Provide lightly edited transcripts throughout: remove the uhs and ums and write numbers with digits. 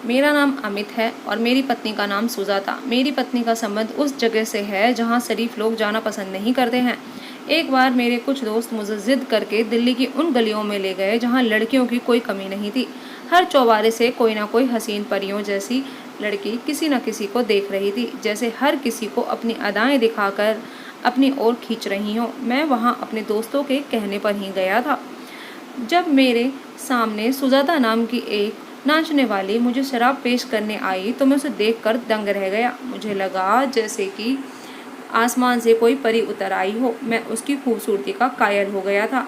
मेरा नाम अमित है और मेरी पत्नी का नाम सुजाता। मेरी पत्नी का संबंध उस जगह से है जहाँ शरीफ लोग जाना पसंद नहीं करते हैं। एक बार मेरे कुछ दोस्त मुझे जिद करके दिल्ली की उन गलियों में ले गए जहाँ लड़कियों की कोई कमी नहीं थी। हर चौबारे से कोई ना कोई हसीन परियों जैसी लड़की किसी न किसी को देख रही थी, जैसे हर किसी को अपनी अदाएं दिखाकर अपनी ओर खींच रही हों। मैं वहाँ अपने दोस्तों के कहने पर ही गया था। जब मेरे सामने सुजाता नाम की एक नाचने वाली मुझे शराब पेश करने आई तो मैं उसे देखकर दंग रह गया। मुझे लगा जैसे कि आसमान से कोई परी उतर आई हो। मैं उसकी खूबसूरती का कायल हो गया था।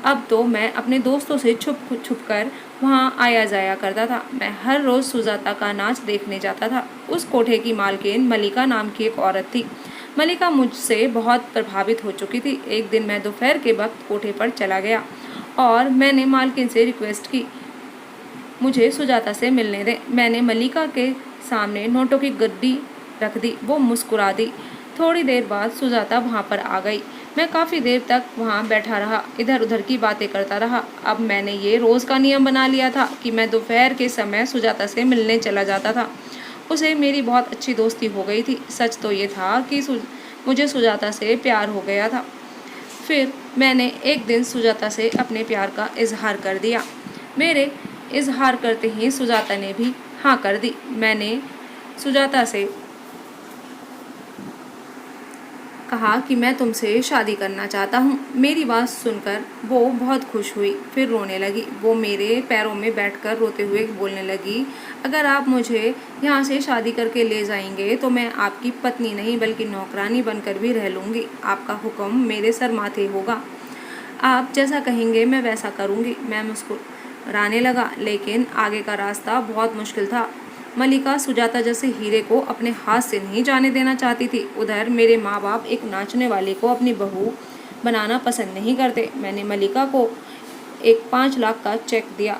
अब तो मैं अपने दोस्तों से छुप छुप कर वहाँ आया जाया करता था। मैं हर रोज़ सुजाता का नाच देखने जाता था। उस कोठे की मालकिन मलिका नाम की एक औरत थी। मलिका मुझसे बहुत प्रभावित हो चुकी थी। एक दिन मैं दोपहर के वक्त कोठे पर चला गया और मैंने मालकिन से रिक्वेस्ट की, मुझे सुजाता से मिलने दें। मैंने मलिका के सामने नोटों की गड्डी रख दी। वो मुस्कुरा दी। थोड़ी देर बाद सुजाता वहाँ पर आ गई। मैं काफ़ी देर तक वहाँ बैठा रहा, इधर उधर की बातें करता रहा। अब मैंने ये रोज़ का नियम बना लिया था कि मैं दोपहर के समय सुजाता से मिलने चला जाता था। उसे मेरी बहुत अच्छी दोस्ती हो गई थी। सच तो ये था कि मुझे सुजाता से प्यार हो गया था। फिर मैंने एक दिन सुजाता से अपने प्यार का इजहार कर दिया। मेरे इजहार करते ही सुजाता ने भी हाँ कर दी। मैंने सुजाता से कहा कि मैं तुमसे शादी करना चाहता हूँ। मेरी बात सुनकर वो बहुत खुश हुई, फिर रोने लगी। वो मेरे पैरों में बैठकर रोते हुए बोलने लगी, अगर आप मुझे यहाँ से शादी करके ले जाएंगे तो मैं आपकी पत्नी नहीं बल्कि नौकरानी बनकर भी रह लूँगी। आपका हुक्म मेरे सर माथे होगा। आप जैसा कहेंगे मैं वैसा करूँगी। मैं मुस्कुराने लगा, लेकिन आगे का रास्ता बहुत मुश्किल था। मलिका सुजाता जैसे हीरे को अपने हाथ से नहीं जाने देना चाहती थी। उधर मेरे माँ बाप एक नाचने वाले को अपनी बहू बनाना पसंद नहीं करते। मैंने मलिका को एक 5 लाख का चेक दिया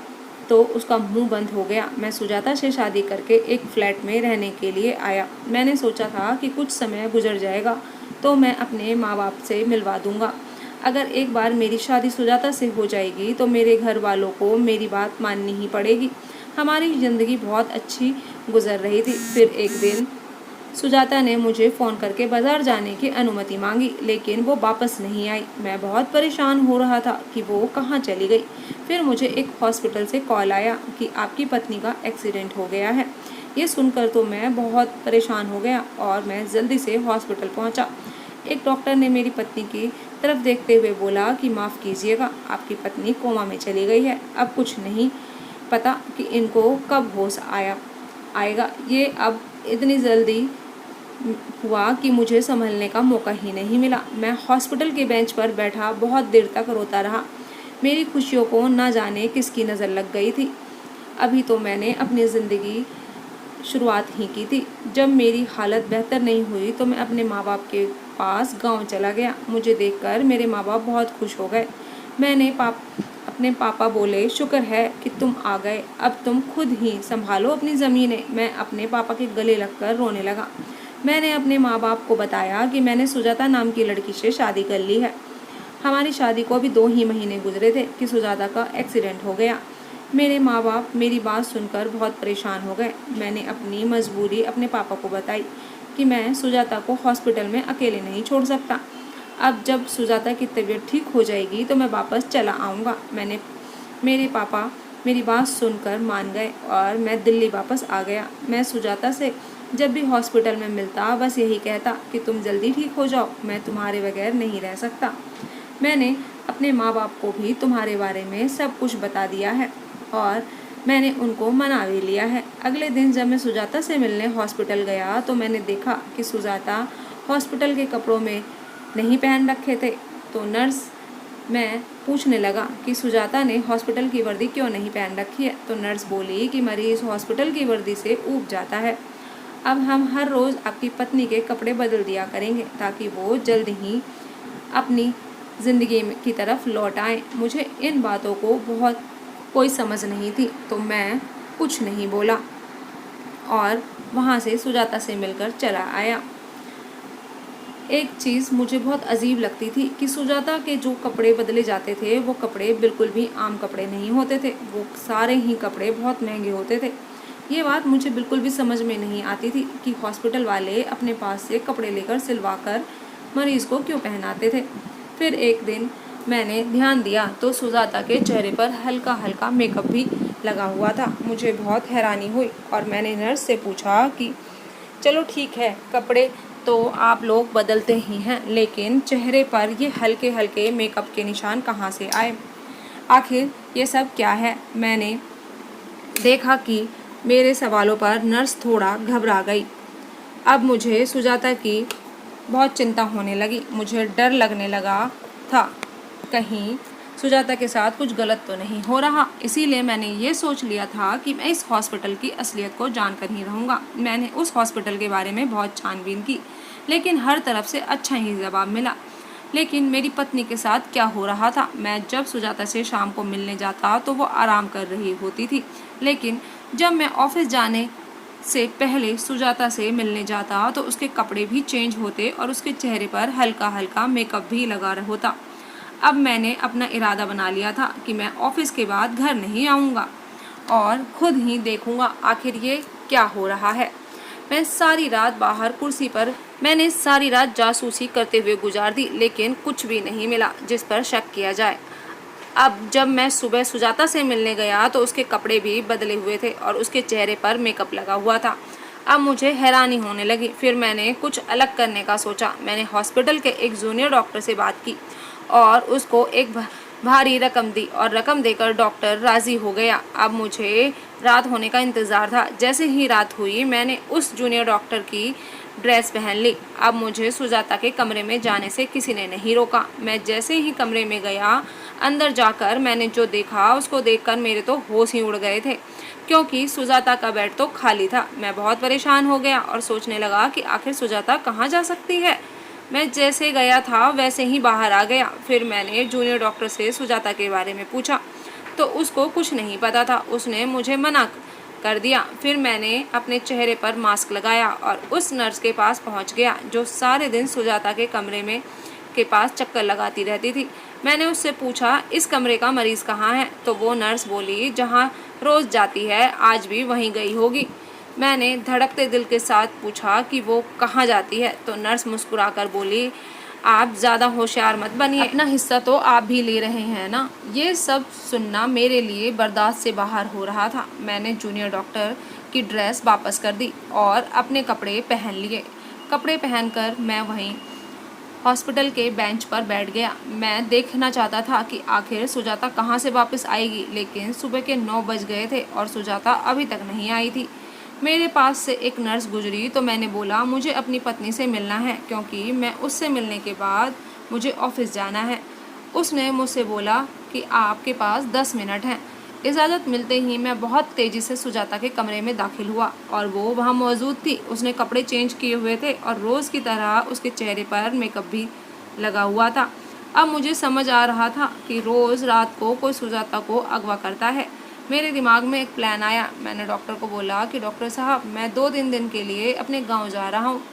तो उसका मुंह बंद हो गया। मैं सुजाता से शादी करके एक फ्लैट में रहने के लिए आया। मैंने सोचा था कि कुछ समय गुजर जाएगा तो मैं अपने माँ बाप से मिलवा दूंगा। अगर एक बार मेरी शादी सुजाता से हो जाएगी तो मेरे घर वालों को मेरी बात माननी ही पड़ेगी। हमारी ज़िंदगी बहुत अच्छी गुजर रही थी। फिर एक दिन सुजाता ने मुझे फ़ोन करके बाज़ार जाने की अनुमति मांगी, लेकिन वो वापस नहीं आई। मैं बहुत परेशान हो रहा था कि वो कहाँ चली गई। फिर मुझे एक हॉस्पिटल से कॉल आया कि आपकी पत्नी का एक्सीडेंट हो गया है। ये सुनकर तो मैं बहुत परेशान हो गया और मैं जल्दी से हॉस्पिटल पहुँचा। एक डॉक्टर ने मेरी पत्नी की तरफ देखते हुए बोला कि माफ़ कीजिएगा, आपकी पत्नी कोमा में चली गई है। अब कुछ नहीं पता कि इनको कब होश आएगा। ये अब इतनी जल्दी हुआ कि मुझे संभलने का मौका ही नहीं मिला। मैं हॉस्पिटल के बेंच पर बैठा बहुत देर तक रोता रहा। मेरी खुशियों को न जाने किसकी नज़र लग गई थी। अभी तो मैंने अपनी ज़िंदगी शुरुआत ही की थी। जब मेरी हालत बेहतर नहीं हुई तो मैं अपने माँ बाप के पास गांव चला गया। मुझे देखकर मेरे माँ बाप बहुत खुश हो गए। अपने पापा बोले, शुक्र है कि तुम आ गए, अब तुम खुद ही संभालो अपनी ज़मीनें। मैं अपने पापा के गले लगकर रोने लगा। मैंने अपने माँ बाप को बताया कि मैंने सुजाता नाम की लड़की से शादी कर ली है। हमारी शादी को अभी 2 ही महीने गुजरे थे कि सुजाता का एक्सीडेंट हो गया। मेरे माँ बाप मेरी बात सुनकर बहुत परेशान हो गए। मैंने अपनी मजबूरी अपने पापा को बताई कि मैं सुजाता को हॉस्पिटल में अकेले नहीं छोड़ सकता। अब जब सुजाता की तबीयत ठीक हो जाएगी तो मैं वापस चला आऊँगा। मेरे पापा मेरी बात सुनकर मान गए और मैं दिल्ली वापस आ गया। मैं सुजाता से जब भी हॉस्पिटल में मिलता बस यही कहता कि तुम जल्दी ठीक हो जाओ, मैं तुम्हारे बगैर नहीं रह सकता। मैंने अपने माँ बाप को भी तुम्हारे बारे में सब कुछ बता दिया है और मैंने उनको मना भी लिया है। अगले दिन जब मैं सुजाता से मिलने हॉस्पिटल गया तो मैंने देखा कि सुजाता हॉस्पिटल के कपड़ों में नहीं पहन रखे थे। तो नर्स मैं पूछने लगा कि सुजाता ने हॉस्पिटल की वर्दी क्यों नहीं पहन रखी है। तो नर्स बोली कि मरीज़ हॉस्पिटल की वर्दी से ऊब जाता है। अब हम हर रोज़ आपकी पत्नी के कपड़े बदल दिया करेंगे ताकि वो जल्द ही अपनी ज़िंदगी की तरफ लौट आएँ। मुझे इन बातों को बहुत कोई समझ नहीं थी तो मैं कुछ नहीं बोला और वहाँ से सुजाता से मिलकर चला आया। एक चीज़ मुझे बहुत अजीब लगती थी कि सुजाता के जो कपड़े बदले जाते थे वो कपड़े बिल्कुल भी आम कपड़े नहीं होते थे। वो सारे ही कपड़े बहुत महंगे होते थे। ये बात मुझे बिल्कुल भी समझ में नहीं आती थी कि हॉस्पिटल वाले अपने पास से कपड़े लेकर सिलवाकर मरीज को क्यों पहनाते थे। फिर एक दिन मैंने ध्यान दिया तो सुजाता के चेहरे पर हल्का हल्का मेकअप भी लगा हुआ था। मुझे बहुत हैरानी हुई और मैंने नर्स से पूछा कि चलो ठीक है, कपड़े तो आप लोग बदलते ही हैं, लेकिन चेहरे पर ये हल्के हल्के मेकअप के निशान कहाँ से आए? आखिर ये सब क्या है? मैंने देखा कि मेरे सवालों पर नर्स थोड़ा घबरा गई। अब मुझे सुजाता की बहुत चिंता होने लगी। मुझे डर लगने लगा था कहीं सुजाता के साथ कुछ गलत तो नहीं हो रहा। इसीलिए मैंने ये सोच लिया था कि मैं इस हॉस्पिटल की असलियत को जानकर ही रहूँगा। मैंने उस हॉस्पिटल के बारे में बहुत छानबीन की, लेकिन हर तरफ से अच्छा ही जवाब मिला। लेकिन मेरी पत्नी के साथ क्या हो रहा था? मैं जब सुजाता से शाम को मिलने जाता तो वो आराम कर रही होती थी, लेकिन जब मैं ऑफिस जाने से पहले सुजाता से मिलने जाता तो उसके कपड़े भी चेंज होते और उसके चेहरे पर हल्का हल्का मेकअप भी लगा होता। अब मैंने अपना इरादा बना लिया था कि मैं ऑफिस के बाद घर नहीं आऊँगा और खुद ही देखूँगा आखिर ये क्या हो रहा है। मैंने सारी रात जासूसी करते हुए गुजार दी, लेकिन कुछ भी नहीं मिला जिस पर शक किया जाए। अब जब मैं सुबह सुजाता से मिलने गया तो उसके कपड़े भी बदले हुए थे और उसके चेहरे पर मेकअप लगा हुआ था। अब मुझे हैरानी होने लगी। फिर मैंने कुछ अलग करने का सोचा। मैंने हॉस्पिटल के एक जूनियर डॉक्टर से बात की और उसको एक भारी रकम दी और रकम देकर डॉक्टर राजी हो गया। अब मुझे रात होने का इंतज़ार था। जैसे ही रात हुई मैंने उस जूनियर डॉक्टर की ड्रेस पहन ली। अब मुझे सुजाता के कमरे में जाने से किसी ने नहीं रोका। मैं जैसे ही कमरे में गया, अंदर जाकर मैंने जो देखा उसको देखकर मेरे तो होश ही उड़ गए थे, क्योंकि सुजाता का बेड तो खाली था। मैं बहुत परेशान हो गया और सोचने लगा कि आखिर सुजाता कहाँ जा सकती है। मैं जैसे गया था वैसे ही बाहर आ गया। फिर मैंने जूनियर डॉक्टर से सुजाता के बारे में पूछा तो उसको कुछ नहीं पता था। उसने मुझे मना कर दिया। फिर मैंने अपने चेहरे पर मास्क लगाया और उस नर्स के पास पहुंच गया जो सारे दिन सुजाता के कमरे में के पास चक्कर लगाती रहती थी। मैंने उससे पूछा इस कमरे का मरीज कहाँ है? तो वो नर्स बोली जहाँ रोज़ जाती है आज भी वहीं गई होगी। मैंने धड़कते दिल के साथ पूछा कि वो कहाँ जाती है? तो नर्स मुस्कुराकर बोली आप ज़्यादा होशियार मत बनिए, अपना हिस्सा तो आप भी ले रहे हैं ना। ये सब सुनना मेरे लिए बर्दाश्त से बाहर हो रहा था। मैंने जूनियर डॉक्टर की ड्रेस वापस कर दी और अपने कपड़े पहन लिए। कपड़े पहनकर मैं वहीं हॉस्पिटल के बेंच पर बैठ गया। मैं देखना चाहता था कि आखिर सुजाता कहाँ से वापस आएगी, लेकिन सुबह के 9 बज गए थे और सुजाता अभी तक नहीं आई थी। मेरे पास से एक नर्स गुजरी तो मैंने बोला मुझे अपनी पत्नी से मिलना है, क्योंकि मैं उससे मिलने के बाद मुझे ऑफिस जाना है। उसने मुझसे बोला कि आपके पास 10 मिनट हैं। इजाज़त मिलते ही मैं बहुत तेज़ी से सुजाता के कमरे में दाखिल हुआ और वो वहाँ मौजूद थी। उसने कपड़े चेंज किए हुए थे और रोज़ की तरह उसके चेहरे पर मेकअप भी लगा हुआ था। अब मुझे समझ आ रहा था कि रोज़ रात को कोई सुजाता को अगवा करता है। मेरे दिमाग में एक प्लान आया। मैंने डॉक्टर को बोला कि डॉक्टर साहब मैं 2-3 दिन के लिए अपने गाँव जा रहा हूँ,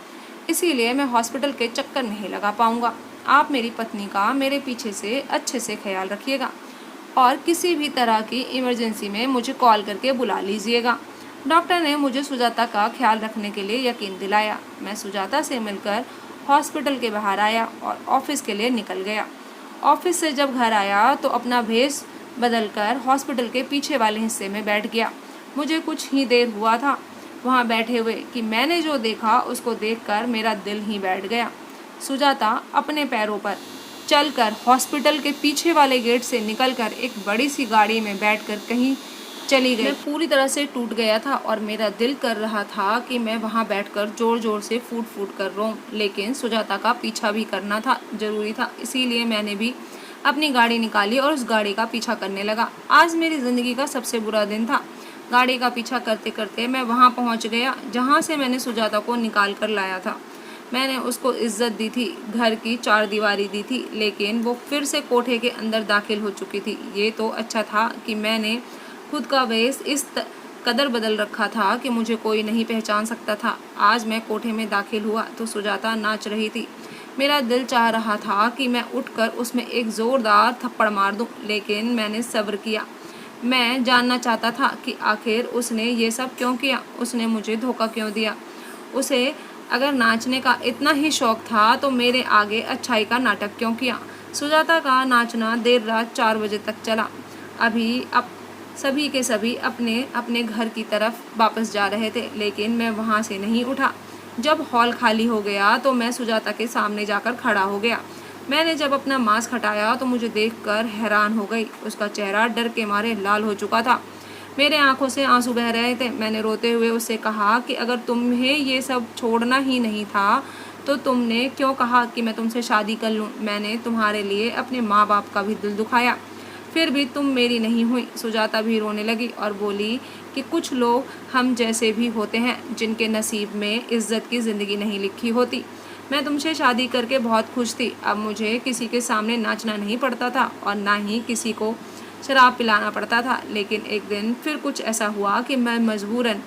इसीलिए मैं हॉस्पिटल के चक्कर नहीं लगा पाऊँगा। आप मेरी पत्नी का मेरे पीछे से अच्छे से ख्याल रखिएगा और किसी भी तरह की इमरजेंसी में मुझे कॉल करके बुला लीजिएगा। डॉक्टर ने मुझे सुजाता का ख्याल रखने के लिए यकीन दिलाया। मैं सुजाता से मिलकर हॉस्पिटल के बाहर आया और ऑफिस के लिए निकल गया। ऑफिस से जब घर आया तो अपना भेष बदलकर हॉस्पिटल के पीछे वाले हिस्से में बैठ गया। मुझे कुछ ही देर हुआ था वहाँ बैठे हुए कि मैंने जो देखा उसको देखकर मेरा दिल ही बैठ गया। सुजाता अपने पैरों पर चलकर हॉस्पिटल के पीछे वाले गेट से निकलकर एक बड़ी सी गाड़ी में बैठकर कहीं चली गई। मैं पूरी तरह से टूट गया था और मेरा दिल कर रहा था कि मैं वहाँ बैठकर जोर जोर से फूट फूट कर रोऊं, लेकिन सुजाता का पीछा भी करना था, जरूरी था। इसीलिए मैंने भी अपनी गाड़ी निकाली और उस गाड़ी का पीछा करने लगा। आज मेरी ज़िंदगी का सबसे बुरा दिन था। गाड़ी का पीछा करते करते मैं वहाँ पहुँच गया जहाँ से मैंने सुजाता को निकाल कर लाया था। मैंने उसको इज्जत दी थी, घर की 4 दीवारी दी थी, लेकिन वो फिर से कोठे के अंदर दाखिल हो चुकी थी। ये तो अच्छा था कि मैंने खुद का वेश इस कदर बदल रखा था कि मुझे कोई नहीं पहचान सकता था। आज मैं कोठे में दाखिल हुआ तो सुजाता नाच रही थी। मेरा दिल चाह रहा था कि मैं उठकर उसमें एक ज़ोरदार थप्पड़ मार दूं, लेकिन मैंने सब्र किया। मैं जानना चाहता था कि आखिर उसने ये सब क्यों किया, उसने मुझे धोखा क्यों दिया। उसे अगर नाचने का इतना ही शौक था तो मेरे आगे अच्छाई का नाटक क्यों किया। सुजाता का नाचना देर रात 4 बजे तक चला। अभी अब सभी के सभी अपने अपने घर की तरफ वापस जा रहे थे, लेकिन मैं वहाँ से नहीं उठा। जब हॉल खाली हो गया तो मैं सुजाता के सामने जाकर खड़ा हो गया। मैंने जब अपना मास्क हटाया तो मुझे देखकर हैरान हो गई। उसका चेहरा डर के मारे लाल हो चुका था। मेरे आंखों से आंसू बह रहे थे। मैंने रोते हुए उससे कहा कि अगर तुम्हें ये सब छोड़ना ही नहीं था तो तुमने क्यों कहा कि मैं तुमसे शादी कर लूँ। मैंने तुम्हारे लिए अपने माँ बाप का भी दिल दुखाया, फिर भी तुम मेरी नहीं हुई। सुजाता भी रोने लगी और बोली कि कुछ लोग हम जैसे भी होते हैं जिनके नसीब में इज्जत की ज़िंदगी नहीं लिखी होती। मैं तुमसे शादी करके बहुत खुश थी। अब मुझे किसी के सामने नाचना नहीं पड़ता था और ना ही किसी को शराब पिलाना पड़ता था। लेकिन एक दिन फिर कुछ ऐसा हुआ कि मैं मजबूरन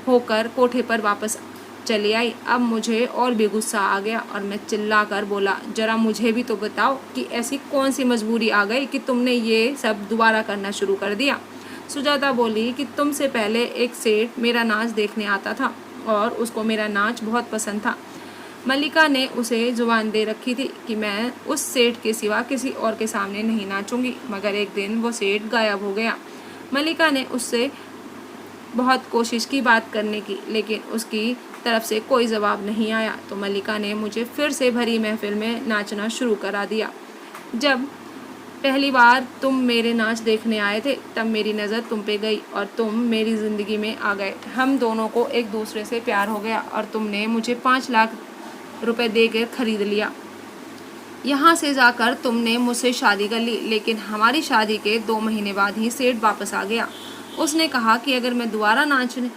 होकर कोठे पर वापस चली आई। अब मुझे और भी गुस्सा आ गया और मैं चिल्लाकर बोला, जरा मुझे भी तो बताओ कि ऐसी कौन सी मजबूरी आ गई कि तुमने ये सब दोबारा करना शुरू कर दिया। सुजाता बोली कि तुमसे पहले एक सेठ मेरा नाच देखने आता था और उसको मेरा नाच बहुत पसंद था। मल्लिका ने उसे जुबान दे रखी थी कि मैं उस सेठ के सिवा किसी और के सामने नहीं नाचूंगी, मगर एक दिन वो सेठ गायब हो गया। मल्लिका ने उससे बहुत कोशिश की बात करने की, लेकिन उसकी तरफ से कोई जवाब नहीं आया। तो मल्लिका ने मुझे फिर से भरी महफिल में नाचना शुरू करा दिया। जब पहली बार तुम मेरे नाच देखने आए थे तब मेरी नज़र तुम पे गई और तुम मेरी ज़िंदगी में आ गए। हम दोनों को एक दूसरे से प्यार हो गया और तुमने मुझे 5 लाख रुपए देकर खरीद लिया। यहाँ से जाकर तुमने मुझसे शादी कर ली, लेकिन हमारी शादी के 2 महीने बाद ही सेठ वापस आ गया। उसने कहा कि अगर मैं दोबारा नाचने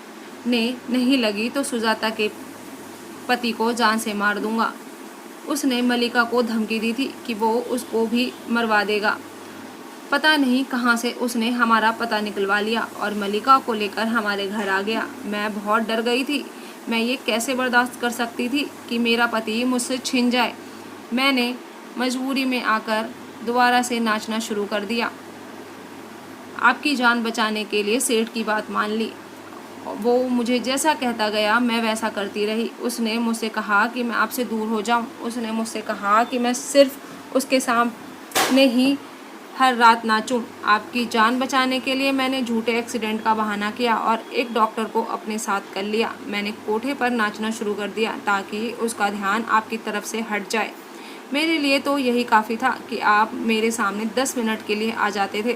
नहीं लगी तो सुजाता के पति को जान से मार दूंगा। उसने मल्लिका को धमकी दी थी कि वो उसको भी मरवा देगा। पता नहीं कहाँ से उसने हमारा पता निकलवा लिया और मल्लिका को लेकर हमारे घर आ गया। मैं बहुत डर गई थी। मैं ये कैसे बर्दाश्त कर सकती थी कि मेरा पति मुझसे छिन जाए। मैंने मजबूरी में आकर दोबारा से नाचना शुरू कर दिया। आपकी जान बचाने के लिए सेठ की बात मान ली। वो मुझे जैसा कहता गया मैं वैसा करती रही। उसने मुझसे कहा कि मैं आपसे दूर हो जाऊं। उसने मुझसे कहा कि मैं सिर्फ उसके सामने ही हर रात नाचूं। आपकी जान बचाने के लिए मैंने झूठे एक्सीडेंट का बहाना किया और एक डॉक्टर को अपने साथ कर लिया। मैंने कोठे पर नाचना शुरू कर दिया ताकि उसका ध्यान आपकी तरफ से हट जाए। मेरे लिए तो यही काफ़ी था कि आप मेरे सामने 10 मिनट के लिए आ जाते थे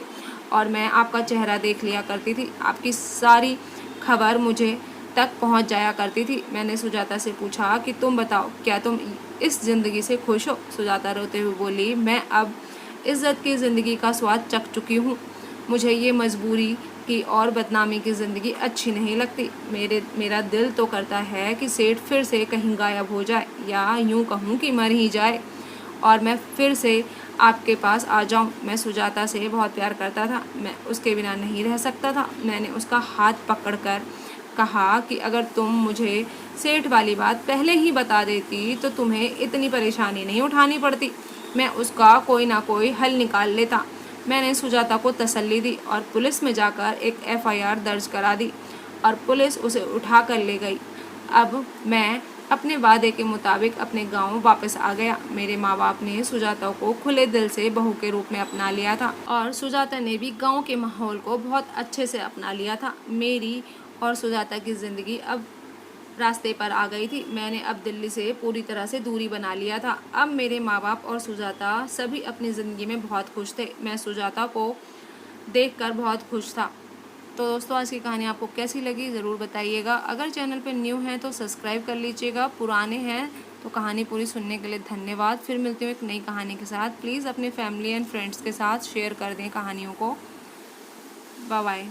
और मैं आपका चेहरा देख लिया करती थी। आपकी सारी खबर मुझे तक पहुंच जाया करती थी। मैंने सुजाता से पूछा कि तुम बताओ, क्या तुम इस ज़िंदगी से खुश हो? सुजाता रोते हुए बोली, मैं अब इज्जत की ज़िंदगी का स्वाद चख चुकी हूँ। मुझे ये मजबूरी की और बदनामी की ज़िंदगी अच्छी नहीं लगती। मेरा दिल तो करता है कि सेठ फिर से कहीं गायब हो जाए या यूँ कहूँ कि मर ही जाए और मैं फिर से आपके पास आ जाऊं। मैं सुजाता से बहुत प्यार करता था। मैं उसके बिना नहीं रह सकता था। मैंने उसका हाथ पकड़कर कहा कि अगर तुम मुझे सेठ वाली बात पहले ही बता देती तो तुम्हें इतनी परेशानी नहीं उठानी पड़ती। मैं उसका कोई ना कोई हल निकाल लेता। मैंने सुजाता को तसल्ली दी और पुलिस में जाकर एक FIR दर्ज करा दी और पुलिस उसे उठा कर ले गई। अब मैं अपने वादे के मुताबिक अपने गांव वापस आ गया। मेरे माँ बाप ने सुजाता को खुले दिल से बहू के रूप में अपना लिया था और सुजाता ने भी गांव के माहौल को बहुत अच्छे से अपना लिया था। मेरी और सुजाता की ज़िंदगी अब रास्ते पर आ गई थी। मैंने अब दिल्ली से पूरी तरह से दूरी बना लिया था। अब मेरे माँ बाप और सुजाता सभी अपनी ज़िंदगी में बहुत खुश थे। मैं सुजाता को देखकर बहुत खुश था। तो दोस्तों, आज की कहानी आपको कैसी लगी ज़रूर बताइएगा। अगर चैनल पर न्यू हैं तो सब्सक्राइब कर लीजिएगा। पुराने हैं तो कहानी पूरी सुनने के लिए धन्यवाद। फिर मिलती हूँ एक नई कहानी के साथ। प्लीज़ अपने फैमिली एंड फ्रेंड्स के साथ शेयर कर दें कहानियों को। Bye bye.